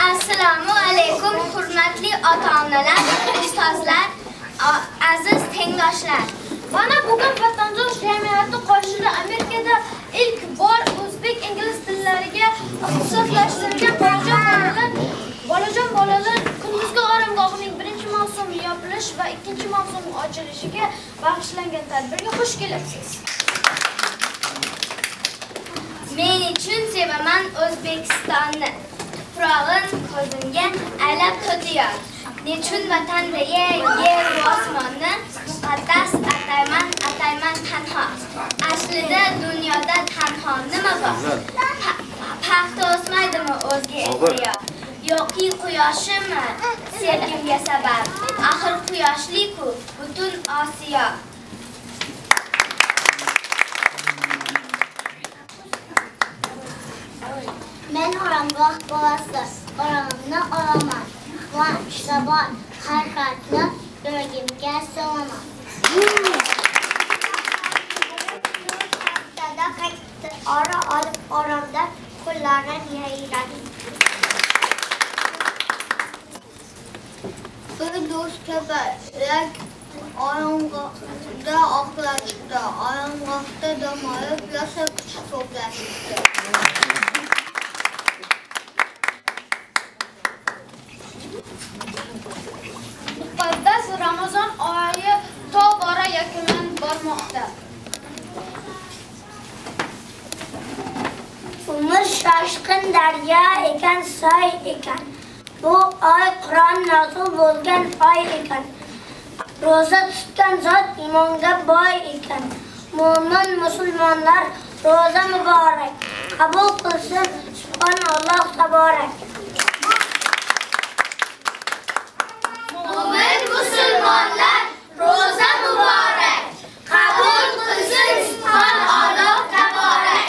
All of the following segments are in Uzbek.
Assalomu alaykum, hurmatli ota-onalar, ustozlar, aziz tengdoshlar. Mana bugun Vatandosh jamiyati qoshida Amerikada ilk bor o'zbek ingliz tillariga ixtisoslashtirilgan bolajon bolalar kunduzgi oromgohining 1-mavsumi yopilish va 2-mavsumi ochilishiga bag'ishlangan tadbirga xush kelibsiz. Men uchun sevaman O'zbekistonni. Tuprog'in ko'zimga aylab to'tiyor. Nechun vatanda yer va osmonni muqaddas atayman tanho. Aslida dunyoda tanho nima bor? Paxta o'smaydimi o'zga ehtiyot? Yo'qi quyoshimi sevgimga sabab? Axir quyoshli-ku butun Osiyo. Men oromgoh bolasi, oromni olaman. Quvonch, sabot, harakatni yuragimga solaman. Haftada qaytdi ora olib oromda qo'llarim yayradi. Bir do'st kabalak oromgohda oqlashdi, oromgohda dam olib yasha kuch to'plashdi. Muqaddas Ramazon oyi tobora yakunlanib bormoqda. Umr shoshqin daryo ekan, soy ekan. Bu oy Qur'on nozil bo'lgan oy ekan. Roza tutgan zot imonga boy ekan. Mo'min musulmonlar roza muborak. Qabul qilsin Subhanalloh taborak. Mo'min musulmonlar roza muborak. Qabul qilsin Subhanalloh taborak.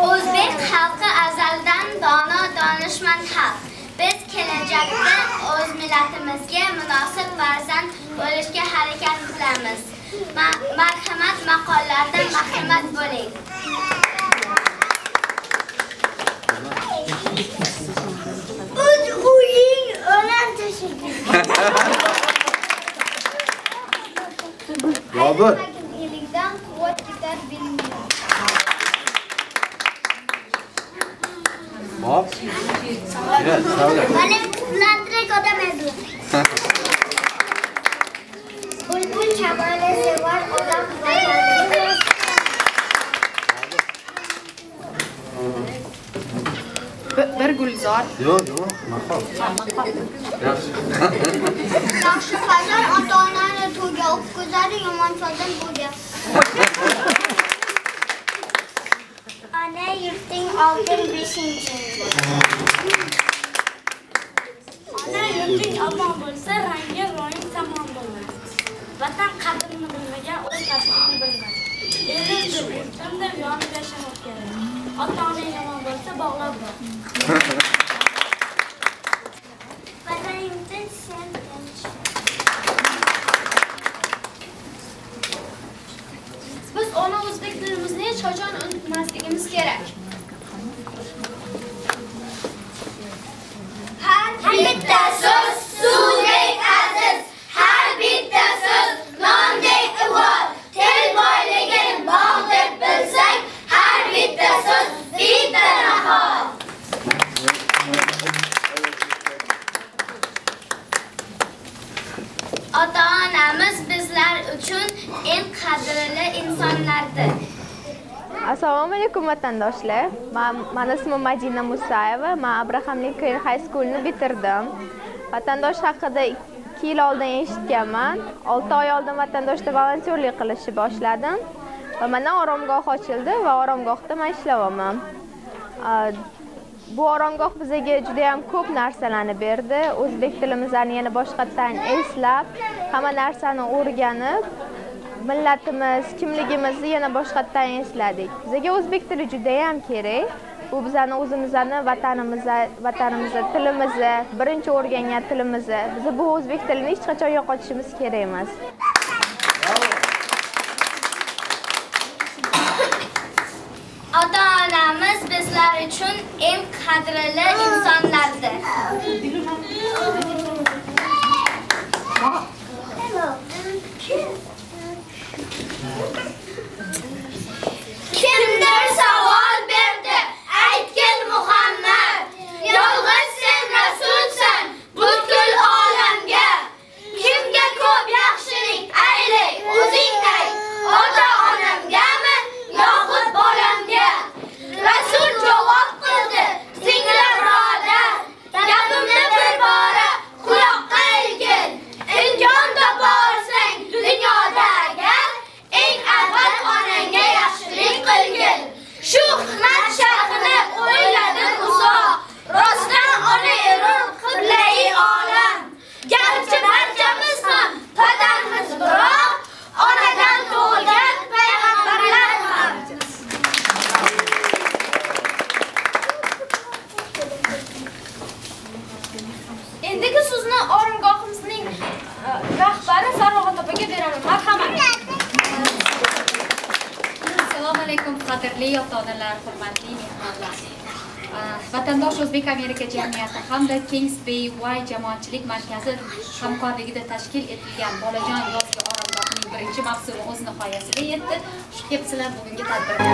O'zbek xalqi azaldan dono donishmand xalq. Biz kelajakda o'z millatimizga munosib farzand bo'lishga harakat qilamiz. Marhamat maqollardan bahramand bo'ling. O'z uying o'lan tashiydi. Bobur. Elikdan quvvat ketar bilmayman. Hop. Yürü, savla. Mana lantrek odam edi. Bulbul chamani sevar odam vatanini. Bir gulzor. Yo'q, maqol. Yaxshi farzand ota-onani to'yga o'tkazadi, yomon farzand bo'ga. Ana yurting oltin 5-chi. Ana yurting omon bo'lsa, rangi ro'ying tamom bo'ladi. Vatan qadrini bilmagan o'z qadrini bilmaydi. Elingizda yurtimda yonib yashamoq kerak. Ota-onang yomon bo'lsa, bog'lab bor. Vataningdan sen tinch. Biz ona o'zbek tilimizni hech qachon unutmasligimiz kerak. Har bitta so'z suvdek aziz, har bitta so'z nondek uvol. Til boyligin bog' deb bilsak, har bitta so'z bitta nahol. Ota-onamiz bizlar uchun eng qadrli insonlardir. Assalomu alaykum vatandoshlar. Meni ismim Madina Musayeva. Men Abraham Lincoln High School'ni bitirdim. Vatandosh haqida 2 yil oldin eshitganman. 6 oy oldin vatandoshda volontyorlik qilishni boshladim. Va mana oromgoh ochildi va oromgohda men ishlayapman. Bu oromgoh bizga juda ham ko'p narsalarni berdi. O'zbek tilimizni yana boshqatdan eslab, hamma narsani o'rganib, millatimiz, kimligimizni yana boshqatdan esladik. Bizga o'zbek tili juda ham kerak. Bu bizani o'zimizni, vatanimizni, tilimizni, birinchi o'rgangan tilimizni. Biz bu o'zbek tilini hech qachon yo'qotishimiz kerak emas. Ota-onamiz bizlar uchun eng qadrli insonlardir. Kimdir savol berdi, aytgin Muhammad, yolg'iz sen rasulsan butkul olamga. Kimga ko'p yaxshilik ayli, o'zing ayt, ota-onamgami yoxud bolamga? Rasul javob qildi, singlar birodar, gapimni bir bora quloqqa ilgin. Injon toparsang dunyoda agar, eng avval onangga yaxshilik qilgin. Shu hikmat sharhini o'yladi Muso, rostdan ona erur qiblai olam. Garchi barchamiz ham padarmiz, biroq onadan tug'ilgan payg'ambarlar ham. Endigi so'zni oromgohimizning rahbari Farog'at opaga beraman. Marhamat. Assalomu alaykum qadrli ota-onalar, hurmatli mehmonlar. Vatandosh O'zbek Amerika jamiyati hamda Kings Bay Y jamoatchilik markazi hamkorligida tashkil etilgan Bolajon yozgi oromgohining birinchi mavsumi o'z nihoyasiga yetdi. Xush kelibsizlar bugungi tadbirga.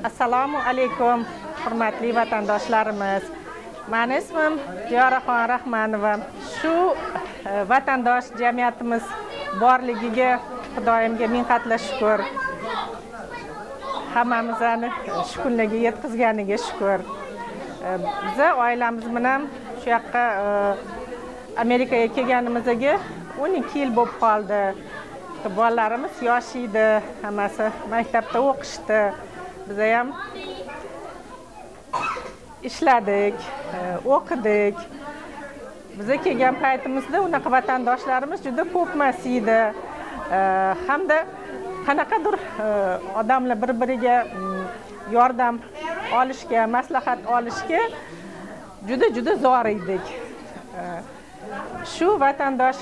Assalomu alaykum hurmatli vatandoshlarimiz. Mening ismim Diyoraxon Rahmanova. Shu vatandosh jamiyatimiz borligiga Xudoyimga ming qatla shukr. Hammamizni shu kunlarga yetkazganiga shukr. Biz oilamiz bilan shu yoqqa Amerikaga kelganimizga 12 yil bo'lib qoldi. Bolalarimiz yosh edi, hammasi maktabda o'qishdi. Biz ham ishladik, o'qidik. Biz kelgan paytimizda unaqa vatandoshlarimiz juda ko'p emas edi. Hamda qanaqadir odamlar bir-biriga yordam olishga, maslahat olishga juda zo'r edik. Shu vatandosh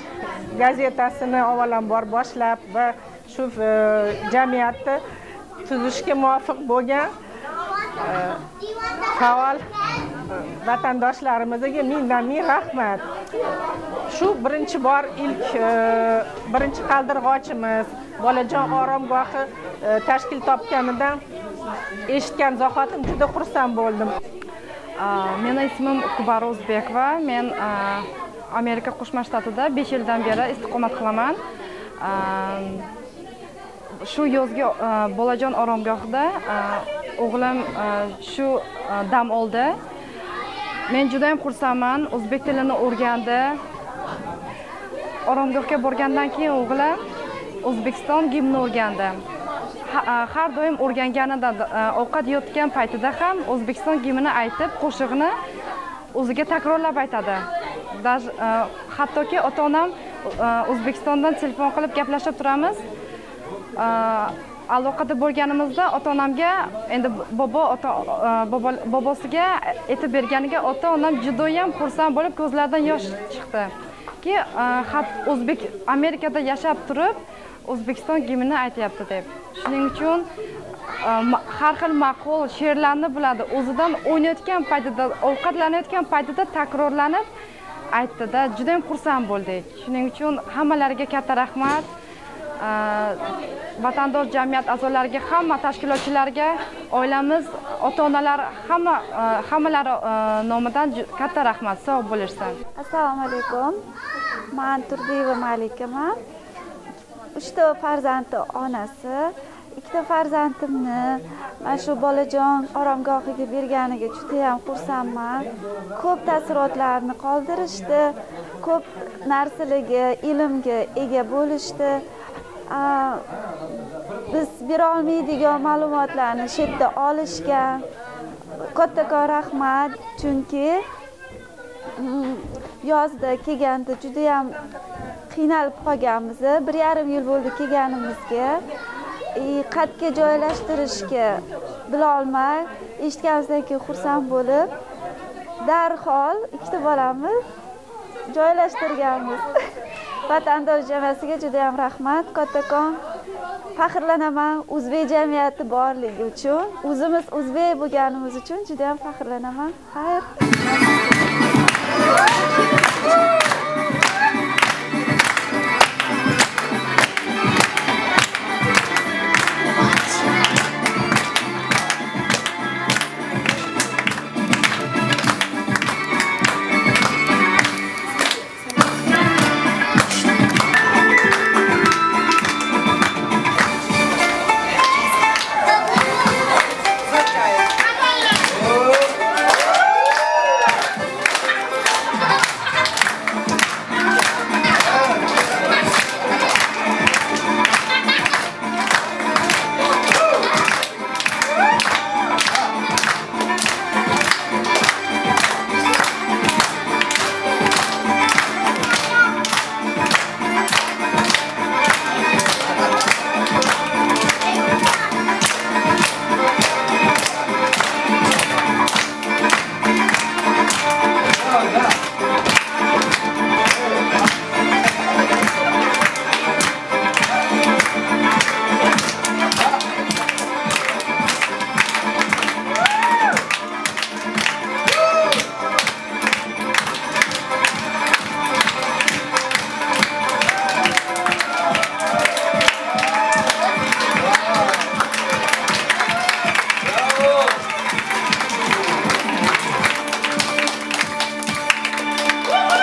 gazetasini avvalambor boshlab va shu jamiyatni tuzishga muvofiq bo'lgan faol vatandoshlarimizga ming rahmat. Shu birinchi bor birinchi qaldirg'ochimiz Bolajon oromgohi tashkil topganidan eshitgan zahotim juda xursand bo'ldim. Mening ismim Kubar O'zbekova. Men Amerika Qo'shma Shtatida 5 yildan beri istiqomat qilaman. Shu yozgi Bolajon oromgohida o'g'lim shu dam oldi. Men juda ham xursandman. O'zbek tilini o'rgandi. Oromgohga borgandan keyin o'g'lim O'zbekiston gimnini o'rgandi. Har doim o'rganganida ovqat yeyotgan paytida ham O'zbekiston gimnini aytib, qo'shig'ini o'ziga takrorlab aytadi. Hattoki ota-onam O'zbekistondan telefon qilib gaplashib turamiz. aloqada bo'lganimizda ota-onamga endi bobosiga aytib berganiga ota-onam judoyam xursand bo'lib ko'zlaridan yosh chiqdi. Amerikada yashab turib O'zbekiston gimnini aytyapti deb. Shuning uchun har xil ma'qul she'rlarni biladi. O'zidan o'ynayotgan paytida, ovqatlanayotgan paytida takrorlanib aytdi-da, juda ham xursand bo'ldik. Shuning uchun hammalariga katta rahmat. Vatandosh jamiyat a'zolariga, hamma tashkilotchilarga, oilamiz, ota-onalar, hammalari nomidan katta rahmat. Sog' bo'lishsin. Assalomu alaykum. Men Turdiyeva Malikaman. 3 ta farzandni onasi. 2 ta farzandimni mana shu bolajon oromgohiga berganiga juda ham xursandman. Ko'p taassurotlarni qoldirishdi, ko'p narsalarga, ilmga ega bo'lishdi. Biz bera olmaydigan ma'lumotlarni shu yerda olishgan. Kattakon rahmat, chunki yozda kelganda juda ham qiynalib qolganmiz. 1,5 yil bo'ldi kelganimizga. Qatga joylashtirishga bila olmay, eshitganimizdan keyin xursand bo'lib, darhol 2 ta bolamiz joylashtirganmiz. Vatandosh jamiyatiga juda ham rahmat, kattakon. Faxrlanaman o'zbek jamiyati borligi uchun, o'zimiz o'zbek bo'lganimiz uchun juda ham faxrlanaman. Xayr.